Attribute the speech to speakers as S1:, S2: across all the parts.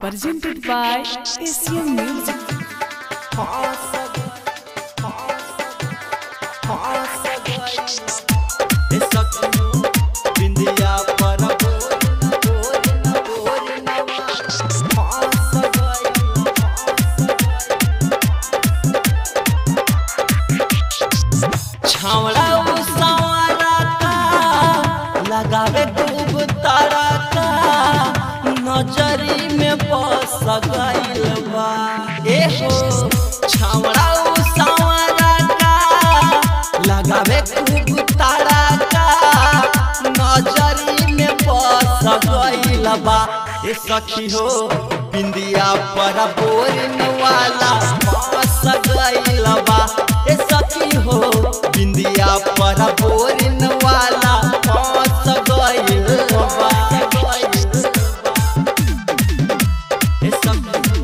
S1: presented by Asian Music.
S2: Chhawra उसावरा का लगावे खूब तारा का नजरी में बस गइल बा। ए हो छावड़ा उसावरा का लगावे खूब तारा का नजरी में बस गइल बा। ए सखी हो बिंदिया पर बोरिन वाला बस गइल बा। ए सखी हो बिंदिया पर बोरिन वाला बस गइल बा। ए सखी हो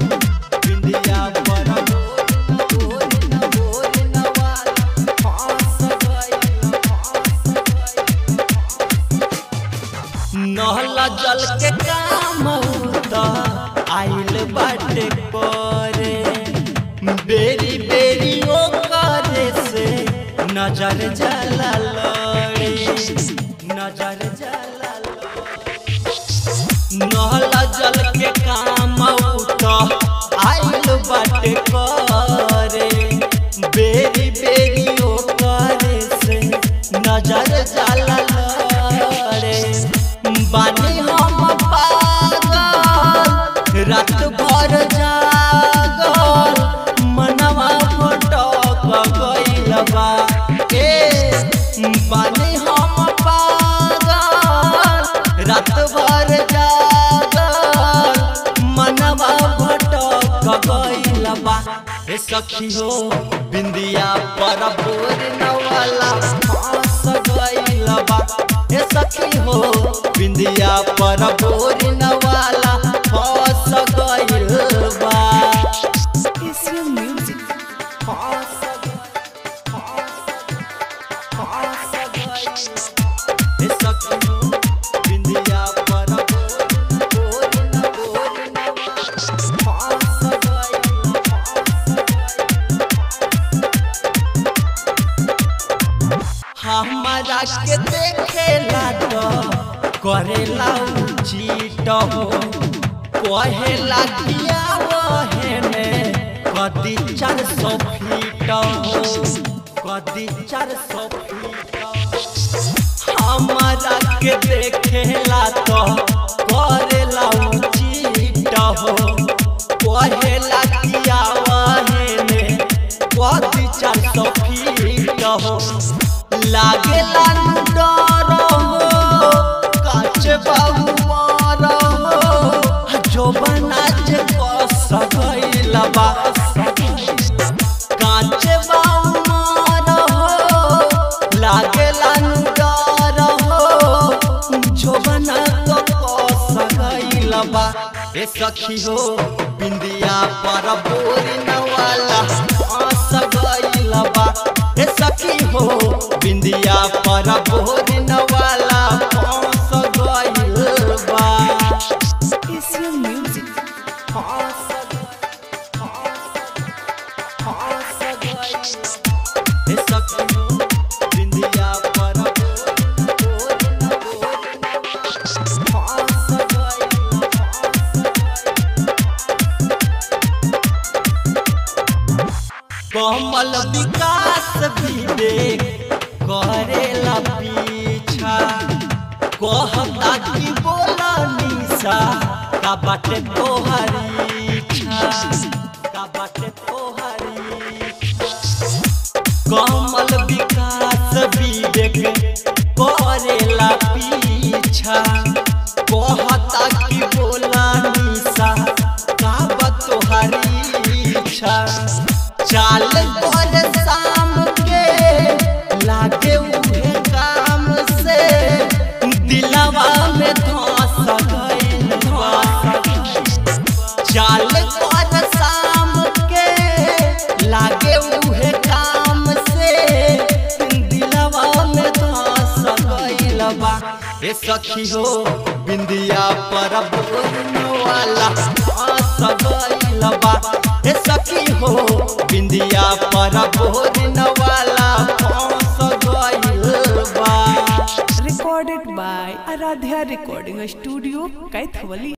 S2: बिंदिया पर बोरिन वाला बस गइल। नहला जल के काम होता आइल बाटे करे बेरी बेरी ओ करे से नजर जाला लड़े नजर जाला लड़े। नहला जल के काम होता आइल बाटे करे बेरी बेरी ओ करे से नजर जाला लड़े। बानी हम पागल रात भर जागल मनवा भटक गइल बा। ए बानी हम पागल रात भर जागल मनवा भटक गइल बा। ए सखी हो बिंदिया पर बोरिन वाला फंस गइल बा। ए सखी हो बिंदिया पर बोरिन वाला फंस गइल बा।
S1: Asian Music.
S2: ए सखी हो बिंदिया पर बोरिन वाला फंस गइल। हमारा के देखेला तो करेला चीट हो कहेला किया वहने कदी 400 फीट हो कदी 400 फीट। हमारा के देखेला तो करेला चीट हो कहेला किया वहने कदी 400 फीट हो। लागेला डर हो काच बाबू मार हो जो बनाच कस गइल बा। काच बाबू मार हो लागेला डर हो जो बना कस गइल बा। ए सखी हो बिंदिया पर बोरिन वाला फंस गइल बा। ए सखी हो बिंदिया पर बोरिन वाला फंस गइल बा।
S1: Asian Music.
S2: ए सखी हो बिंदिया पर बोरिन फंस गइल। कमल विकास विवेक करेला पीछा कहता कि बोला निशा का बाटे तोहरी इच्छा का बाटे तोहरी इच्छा। कमल विकास विवेक करेला पीछा कहता कि बोला निशा का बा तोहरी इच्छा। चाल कर शाम के लागे उहे काम से दिलवा में धस गइल बा। चाल कर शाम के लागे उहे काम से दिलवा में धस गइल बा। ए सखी हो बिंदिया पर बोरिन वाला गइल बा। ए सखी हो बिंदिया पर बोरिन वाला फंस गइल बा।
S1: Recorded by Aradhya Recording Studio, Kaithwali.